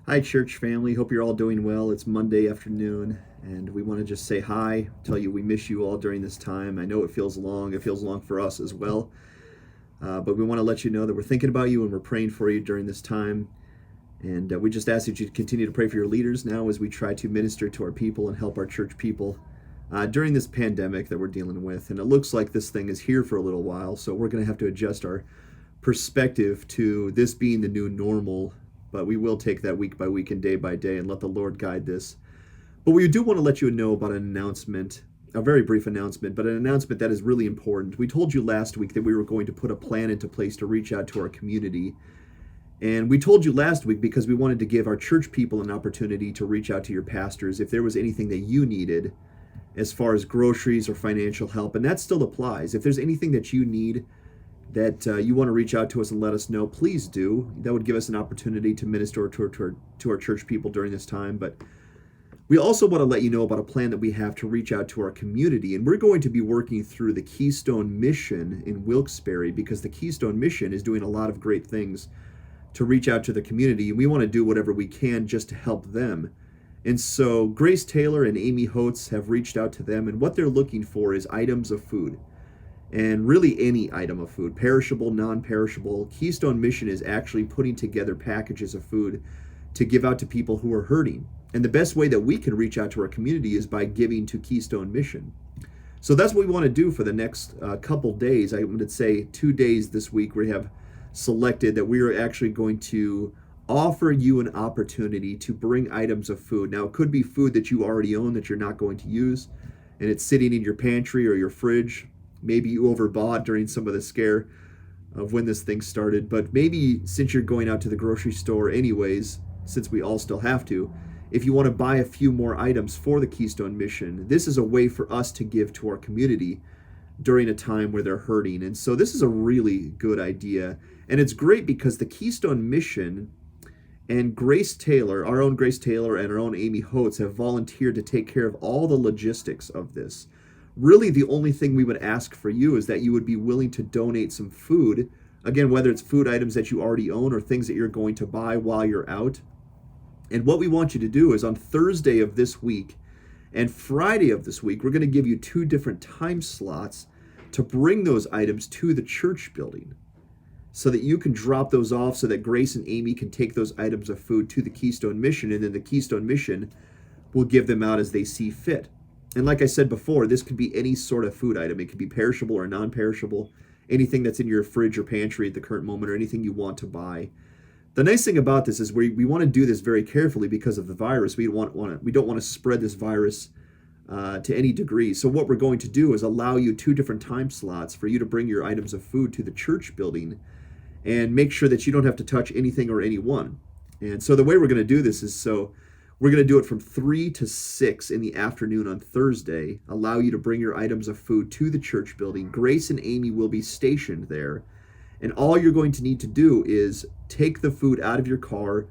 Hi, church family. Hope you're all doing well. It's Monday afternoon, and we want to just say hi, tell you we miss you all during this time. I know it feels long. It feels long for us as well. But we want to let you know that we're thinking about you and we're praying for you during this time. And we just ask that you continue to pray for your leaders now as we try to minister to our people and help our church people during this pandemic that we're dealing with. And it looks like this thing is here for a little while, so we're going to have to adjust our perspective to this being the new normal, but we will take that week by week and day by day and let the Lord guide this. But we do want to let you know about an announcement, a very brief announcement, but an announcement that is really important. We told you last week that we were going to put a plan into place to reach out to our community. And we told you last week because we wanted to give our church people an opportunity to reach out to your pastors if there was anything that you needed as far as groceries or financial help. And that still applies. If there's anything that you need that you want to reach out to us and let us know, please do. That would give us an opportunity to minister to our church people during this time. But we also want to let you know about a plan that we have to reach out to our community. And we're going to be working through the Keystone Mission in Wilkes-Barre because the Keystone Mission is doing a lot of great things to reach out to the community. And we want to do whatever we can just to help them. And so Grace Taylor and Amy Holtz have reached out to them, and what they're looking for is items of food. And really any item of food, perishable, non-perishable. Keystone Mission is actually putting together packages of food to give out to people who are hurting. And the best way that we can reach out to our community is by giving to Keystone Mission. So that's what we want to do for the next couple days. I would say 2 days this week we have selected that we are actually going to offer you an opportunity to bring items of food. Now, it could be food that you already own that you're not going to use, and it's sitting in your pantry or your fridge. Maybe you overbought during some of the scare of when this thing started, but maybe since you're going out to the grocery store anyways, since we all still have to, if you want to buy a few more items for the Keystone Mission, this is a way for us to give to our community during a time where they're hurting. And so this is a really good idea. And it's great because the Keystone Mission and Grace Taylor, our own Grace Taylor and our own Amy Holtz have volunteered to take care of all the logistics of this. Really, the only thing we would ask for you is that you would be willing to donate some food. Again, whether it's food items that you already own or things that you're going to buy while you're out. And what we want you to do is on Thursday of this week and Friday of this week, we're going to give you 2 different time slots to bring those items to the church building so that you can drop those off so that Grace and Amy can take those items of food to the Keystone Mission, and then the Keystone Mission will give them out as they see fit. And like I said before, this could be any sort of food item. It could be perishable or non-perishable, anything that's in your fridge or pantry at the current moment, or anything you want to buy. The nice thing about this is we want to do this very carefully because of the virus. We don't want to spread this virus to any degree. So what we're going to do is allow you 2 different time slots for you to bring your items of food to the church building and make sure that you don't have to touch anything or anyone. And so the way we're going to do this is we're going to do it from 3 to 6 in the afternoon on Thursday, allow you to bring your items of food to the church building. Grace and Amy will be stationed there. And all you're going to need to do is take the food out of your car,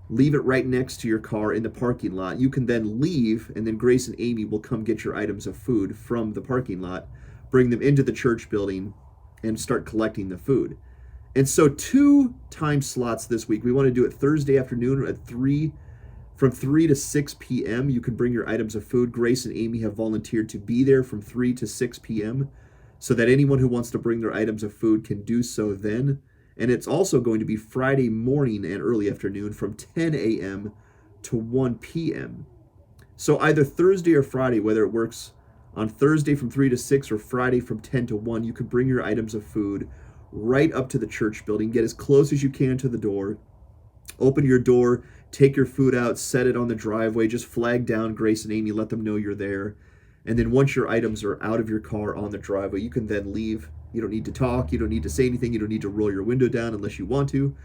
leave it right next to your car in the parking lot. You can then leave, and then Grace and Amy will come get your items of food from the parking lot, bring them into the church building, and start collecting the food. And so 2 time slots this week. We want to do it Thursday afternoon at 3. From 3 to 6 p.m., you can bring your items of food. Grace and Amy have volunteered to be there from 3 to 6 p.m. so that anyone who wants to bring their items of food can do so then. And it's also going to be Friday morning and early afternoon from 10 a.m. to 1 p.m. So either Thursday or Friday, whether it works on Thursday from 3 to 6 or Friday from 10 to 1, you can bring your items of food right up to the church building. Get as close as you can to the door. Open your door, take your food out, set it on the driveway, just flag down Grace and Amy, let them know you're there. And then once your items are out of your car on the driveway, you can then leave. You don't need to talk, you don't need to say anything, you don't need to roll your window down unless you want to.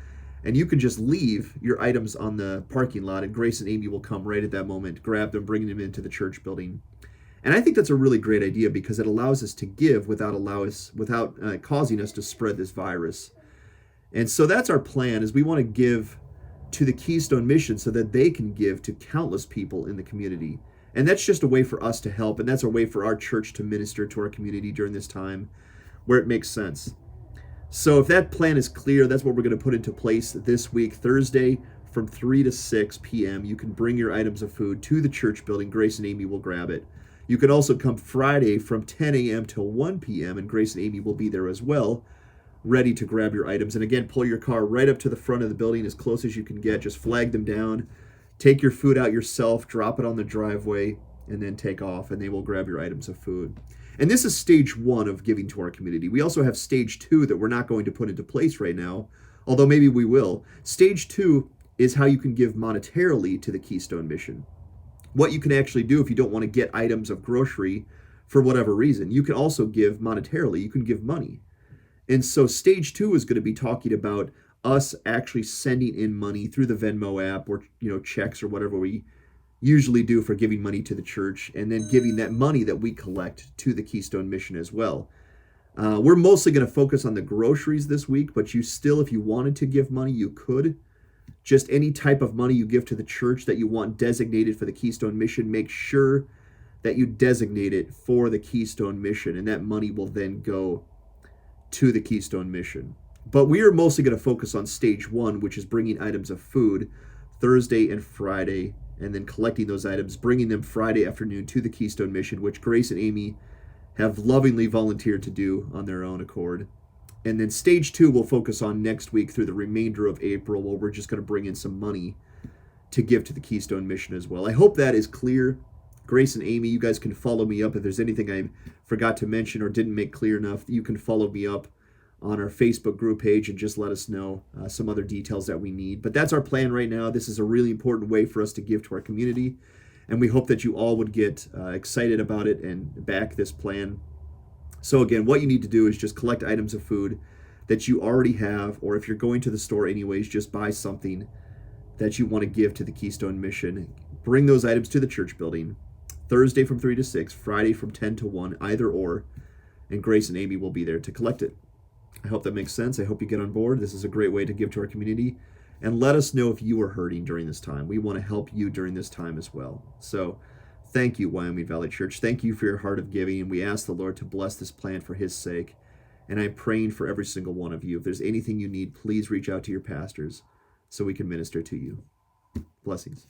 And you can just leave your items on the parking lot, and Grace and Amy will come right at that moment, grab them, bring them into the church building. And I think that's a really great idea because it allows us to give without causing us to spread this virus. And so that's our plan, is we want to give to the Keystone Mission so that they can give to countless people in the community. And that's just a way for us to help, and that's a way for our church to minister to our community during this time where it makes sense. So if that plan is clear, that's what we're going to put into place this week, Thursday from 3 to 6 p.m. You can bring your items of food to the church building. Grace and Amy will grab it. You can also come Friday from 10 a.m. till 1 p.m., and Grace and Amy will be there as well, ready to grab your items. And again, pull your car right up to the front of the building as close as you can get. Just flag them down. Take your food out yourself, drop it on the driveway, and then take off, and they will grab your items of food. And this is stage 1 of giving to our community. We also have stage 2 that we're not going to put into place right now, although maybe we will. Stage 2 is how you can give monetarily to the Keystone Mission. What you can actually do if you don't want to get items of grocery for whatever reason, you can also give monetarily. You can give money. And so stage 2 is going to be talking about us actually sending in money through the Venmo app or checks or whatever we usually do for giving money to the church, and then giving that money that we collect to the Keystone Mission as well. We're mostly going to focus on the groceries this week, but you still, if you wanted to give money, you could. Just any type of money you give to the church that you want designated for the Keystone Mission, make sure that you designate it for the Keystone Mission, and that money will then go to the Keystone Mission. But we are mostly going to focus on stage 1, which is bringing items of food Thursday and Friday, and then collecting those items, bringing them Friday afternoon to the Keystone Mission, which Grace and Amy have lovingly volunteered to do on their own accord. And then stage 2 we'll focus on next week through the remainder of April, where we're just going to bring in some money to give to the Keystone Mission as well. I hope that is clear. Grace and Amy, you guys can follow me up. If there's anything I forgot to mention or didn't make clear enough, you can follow me up on our Facebook group page and just let us know some other details that we need. But that's our plan right now. This is a really important way for us to give to our community, and we hope that you all would get excited about it and back this plan. So again, what you need to do is just collect items of food that you already have, or if you're going to the store anyways, just buy something that you want to give to the Keystone Mission. Bring those items to the church building Thursday from 3 to 6, Friday from 10 to 1, either or, and Grace and Amy will be there to collect it. I hope that makes sense. I hope you get on board. This is a great way to give to our community. And let us know if you are hurting during this time. We want to help you during this time as well. So thank you, Wyoming Valley Church. Thank you for your heart of giving. And we ask the Lord to bless this plan for his sake. And I'm praying for every single one of you. If there's anything you need, please reach out to your pastors so we can minister to you. Blessings.